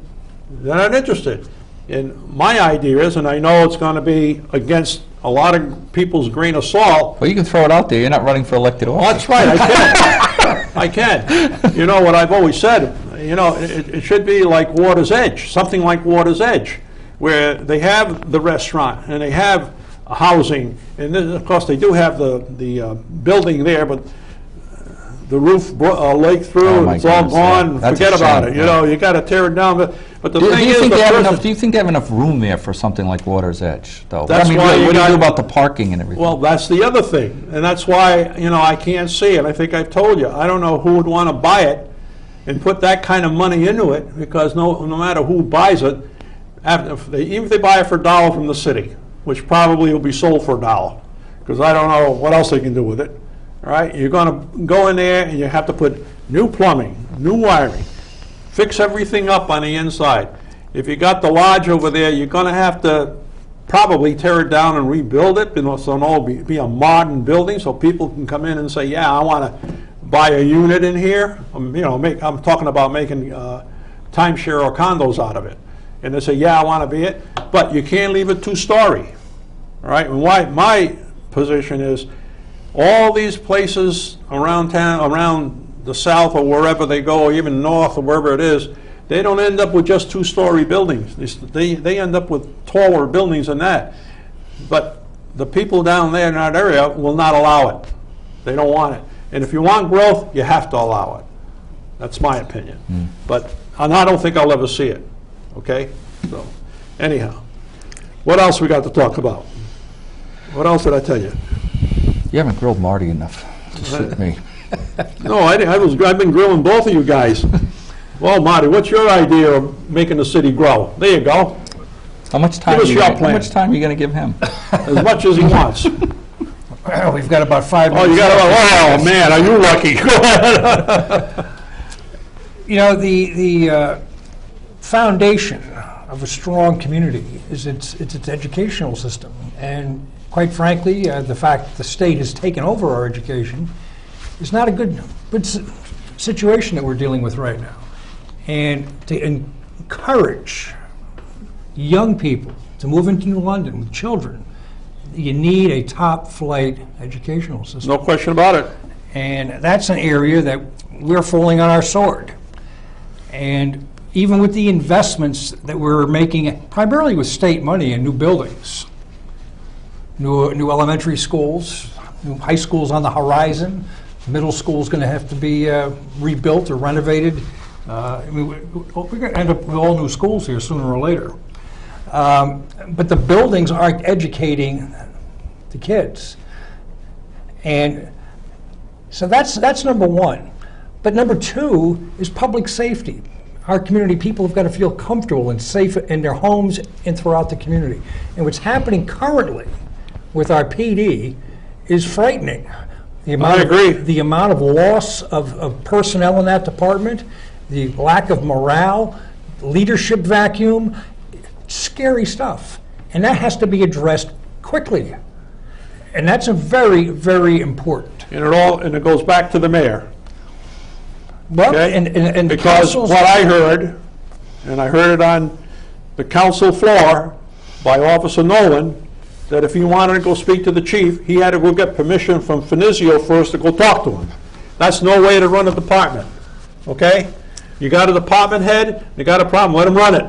they're not interested. And my idea is, and I know it's going to be against a lot of people's grain of salt.
Well, you can throw it out there. You're not running for elected office.
Well, that's right, I can. I can. What I've always said, it should be like Water's Edge, something like Water's Edge, where they have the restaurant and they have housing, and then, of course, they do have the building there, but the roof leaked through,
Oh,
and
my
it's all
goodness,
gone,
yeah. That's
forget
a
about
shame,
it,
yeah.
you got to tear it down, but the
Do
thing
you
is,
think
the
they have
person-
enough? Do you think they have enough room there for something like Water's Edge, though?
That's
I mean,
why you
what do you
got-
do about the parking and everything?
Well, that's the other thing, and that's why, I can't see it. I think I've told you, I don't know who would want to buy it and put that kind of money into it, because no matter who buys it, even if they buy it for $1 from the city, which probably will be sold for $1, because I don't know what else they can do with it, all right? You're going to go in there and you have to put new plumbing, new wiring, fix everything up on the inside. If you got the lodge over there, you're going to have to probably tear it down and rebuild it, so it'll be a modern building, so people can come in and say, yeah, I want to buy a unit in here. I'm talking about making timeshare or condos out of it. And they say, yeah, I want to be it, but you can't leave it 2-story. All right, and my position is, all these places around town, around the south or wherever they go, or even north or wherever it is, they don't end up with just 2-story buildings. They end up with taller buildings than that. But the people down there in that area will not allow it. They don't want it. And if you want growth, you have to allow it. That's my opinion. And I don't think I'll ever see it. Okay? So, anyhow, what else we got to talk about? What else did I tell you?
You haven't grilled Marty enough to suit me.
No, I've been grilling both of you guys. Well, Marty, what's your idea of making the city grow? There you go.
How much time?
Give us your plan.
How much time are you going to give him?
As much as he wants.
Well, we've got about 5 minutes.
Oh, you got to, oh, man, are you lucky? Go ahead.
The foundation of a strong community is its educational system. And quite frankly, the fact that the state has taken over our education is not a good situation that we're dealing with right now. And to encourage young people to move into New London with children, you need a top-flight educational system.
No question about it.
And that's an area that we're falling on our sword. And even with the investments that we're making, primarily with state money in new buildings, new elementary schools, new high schools on the horizon, middle school's going to have to be rebuilt or renovated. We're going to end up with all new schools here sooner or later. But the buildings aren't educating the kids. And so that's number one. But number two is public safety. Our community people have got to feel comfortable and safe in their homes and throughout the community. And what's happening currently with our PD is frightening.
I agree.
The amount of loss of personnel in that department, the lack of morale, leadership vacuum, scary stuff. And that has to be addressed quickly. And that's a very, very important.
And it goes back to the mayor.
Well,
Okay?
and the
Because
council's-
what I heard, and I heard it on the council floor by Officer Nolan, that if he wanted to go speak to the chief, he had to go get permission from Finizio first to go talk to him. That's no way to run a department, okay? You got a department head, you got a problem, let him run it.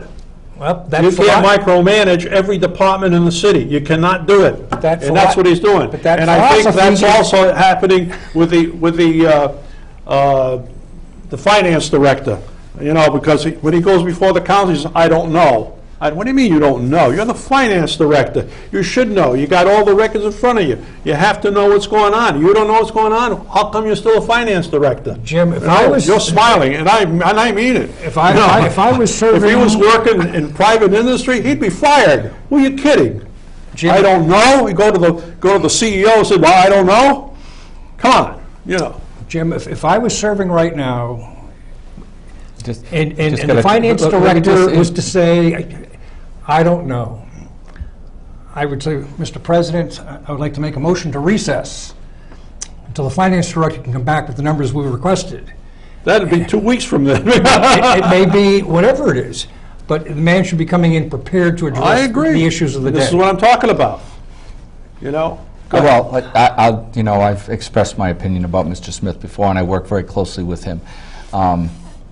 Well,
You
that's
can't micromanage every department in the city. You cannot do it.
that
And that's what he's doing.
but that
And I think
philosophy
that's
is-
also happening with the finance director, you know, because when he goes before the council, he says, I don't know. What do you mean you don't know? You're the finance director. You should know. You got all the records in front of you. You have to know what's going on. You don't know what's going on? How come you're still a finance director?
Jim, if
You
I
know,
was-
You're smiling, and I mean it.
If I-
You know,
if I was
If he
serving-
was working in private industry, he'd be fired. Who are you kidding?
Jim-
I don't know? You go to the CEO and say, well, I don't know? Come on, you know.
Jim, if I was serving right now,
Just-
and
just
the
gotta-
finance
let me
director
just-
was to say, I don't know, I would say, Mr. President, I would like to make a motion to recess until the finance director can come back with the numbers we requested.
That'd be 2 weeks from then.
It may be whatever it is, but the man should be coming in prepared to
I
address
agree.
the issues of the
This is
day.
what I'm talking about, you know? Go ahead.
Well, I've expressed my opinion about Mr. Smith before, and I work very closely with him.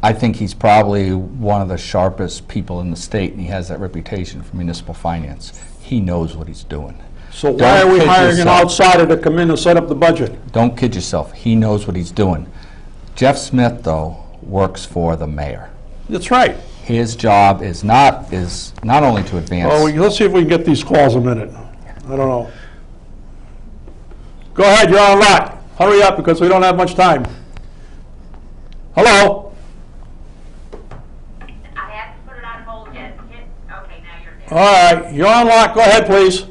I think he's probably one of the sharpest people in the state, and he has that reputation for municipal finance. He knows what he's doing.
So why
Don't
are we
kid
hiring an
yourself.
outsider to come in and set up the budget?
Don't kid yourself. He knows what he's doing. Jeff Smith, though, works for the mayor.
That's right.
His job is not only to advance.
Well, let's see if we can get these calls a minute. I don't know. Go ahead, you're on lock. Hurry up, because we don't have much time. Hello?
I have to put it on hold yet. Okay, now you're there.
All right, you're on lock. Go ahead, please.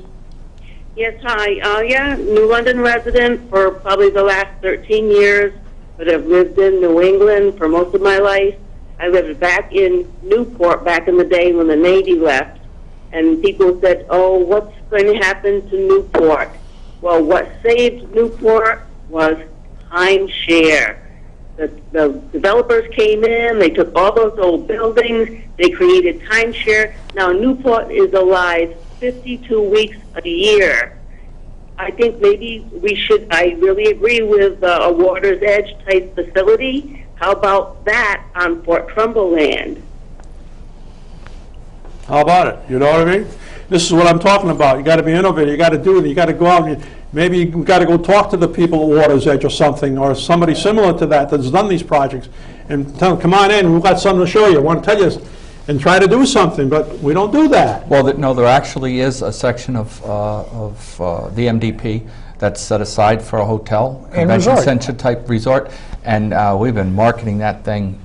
Yes, hi. Yeah, New London resident for probably the last 13 years, but I've lived in New England for most of my life. I lived back in Newport back in the day when the Navy left, and people said, oh, what's going to happen to Newport? Well, what saved Newport was timeshare. The developers came in, they took all those old buildings, they created timeshare. Now Newport is alive 52 weeks a year. I think maybe we should, I really agree with a Water's Edge type facility. How about that on Fort Trumbull land?
How about it? You know what I mean? This is what I'm talking about. You got to be innovative. You got to do it. You got to go out and maybe you got to go talk to the people at Water's Edge or something, or somebody similar to that that's done these projects, and tell them, come on in. We've got something to show you. I want to tell you, and try to do something. But we don't do that.
Well, no, there actually is a section of the MDP that's set aside for a hotel,
And
convention
resort.
center type resort, and we've been marketing that thing,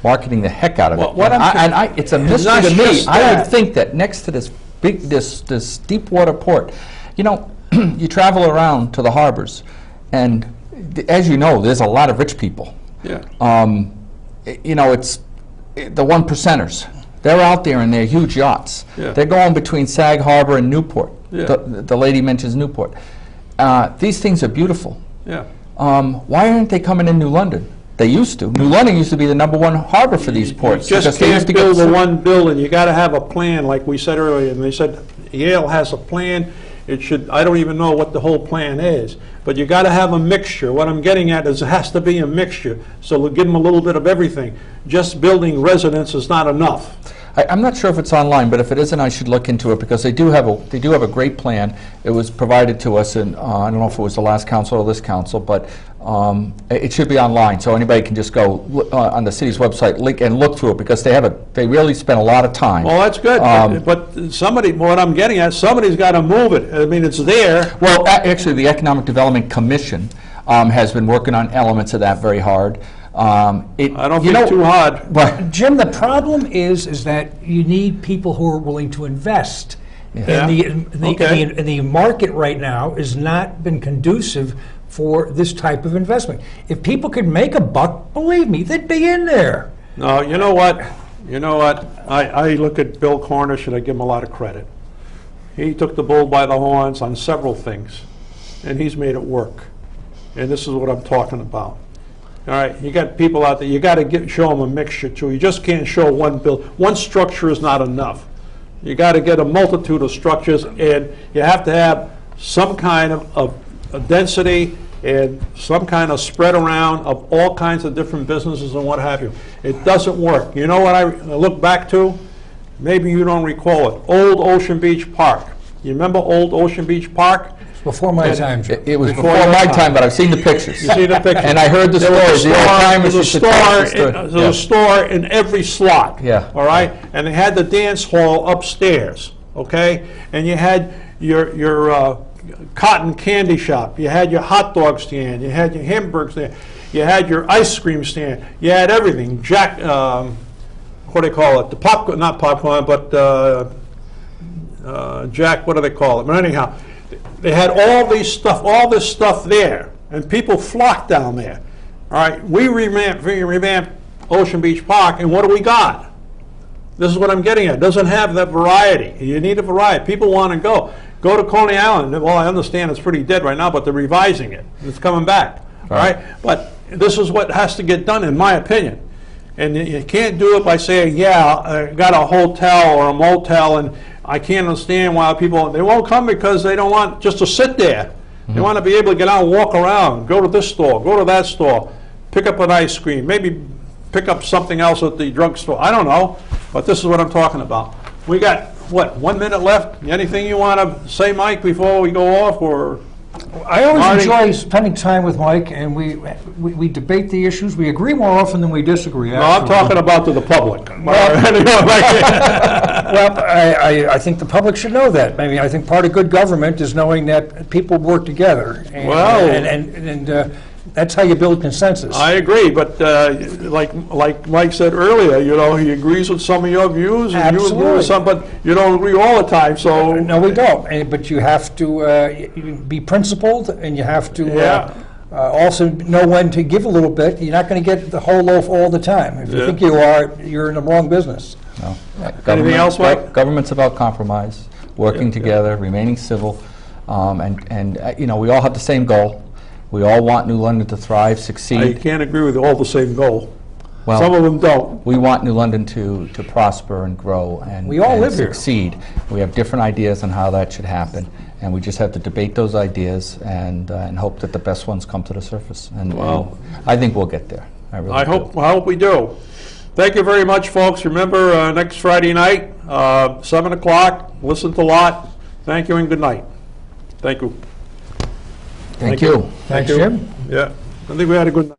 marketing the heck out of it.
What I'm
It's a
It's
mystery
not
to me.
just
I
that.
would think that next to this deep water port, you travel around to the harbors, and as you know, there's a lot of rich people.
Yeah.
It's the one percenters. They're out there in their huge yachts.
Yeah.
They're going between Sag Harbor and Newport.
Yeah.
The lady mentions Newport. These things are beautiful.
Yeah.
Why aren't they coming in New London? They used to. New London used to be the #1 harbor for these ports.
You just
because they used
can't
to get
build the
so-
one building. You got to have a plan, like we said earlier. And they said, Yale has a plan. It should, I don't even know what the whole plan is, but you got to have a mixture. What I'm getting at is it has to be a mixture, so we'll give them a little bit of everything. Just building residence is not enough.
I'm not sure if it's online, but if it isn't, I should look into it, because they do have a great plan. It was provided to us in, I don't know if it was the last council or this council, but it should be online, so anybody can just go on the city's website, link and look through it, because they really spent a lot of time.
Well, that's good, but somebody, what I'm getting at, somebody's got to move it. I mean, it's there.
Well, actually, the Economic Development Commission has been working on elements of that very hard.
I don't think too hard.
But
Jim, the problem is that you need people who are willing to invest.
Yeah.
And
Okay.
the market right now has not been conducive for this type of investment. If people could make a buck, believe me, they'd be in there.
No, you know what? You know what? I look at Bill Cornish and I give him a lot of credit. He took the bull by the horns on several things, and he's made it work. And this is what I'm talking about. All right, you got people out there, you got to show them a mixture too. You just can't show one build. One structure is not enough. You got to get a multitude of structures, and you have to have some kind of density and some kind of spread around of all kinds of different businesses and what have you. It doesn't work. You know what I look back to? Maybe you don't recall it. Old Ocean Beach Park. You remember Old Ocean Beach Park?
Before my time, Jim.
it was
Before
before
your
my
time.
time, but I've seen the pictures.
You see the picture?
And I heard the stories. The old-timers
There's
used to tell us the story.
a store in every slot.
Yeah.
All right? And they had the dance hall upstairs, okay? And you had your cotton candy shop. You had your hot dog stand. You had your hamburger stand. You had your ice cream stand. You had everything. Jack, what do they call it? The popcorn, not popcorn, but Jack, what do they call it? But anyhow, they had all this stuff there, and people flocked down there. All right, we revamped Ocean Beach Park, and what do we got? This is what I'm getting at. It doesn't have that variety. You need a variety. People want to go. Go to Coney Island. Well, I understand it's pretty dead right now, but they're revising it. It's coming back. All right? But this is what has to get done, in my opinion. And you can't do it by saying, yeah, I got a hotel or a motel, and I can't understand why people, they won't come because they don't want just to sit there. They want to be able to get out and walk around, go to this store, go to that store, pick up an ice cream, maybe pick up something else at the drugstore. I don't know, but this is what I'm talking about. We got, what, 1 minute left? Anything you want to say, Mike, before we go off, or?
I always
Marty?
enjoy spending time with Mike, and we debate the issues. We agree more often than we disagree.
No, I'm talking about to the public.
Well, I think the public should know that. I mean, I think part of good government is knowing that people work together. And,
Well-
and that's how you build consensus.
I agree, but like Mike said earlier, you know, he agrees with some of your views, and you agree
Absolutely.
with some, but you don't agree all the time, so.
No, we don't. But you have to be principled, and you have to
Yeah.
also know when to give a little bit. You're not going to get the whole loaf all the time. If you
Yeah.
think you are, you're in the wrong business.
No.
Anything else, Mike?
Government's about compromise, working together, remaining civil, and you know, we all have the same goal. We all want New London to thrive,
I
succeed.
can't agree with all the same goal.
Well,
Some of them don't.
we want New London to prosper and grow and
We all
and
live here.
succeed. We have different ideas on how that should happen, and we just have to debate those ideas and hope that the best ones come to the surface. And I think we'll get there. I really do.
I hope we do. Thank you very much, folks. Remember, next Friday night, 7 o'clock, listen to Lot. Thank you and good night. Thank you.
Thank you.
Thanks, Jim.
Yeah, I think we had a good night.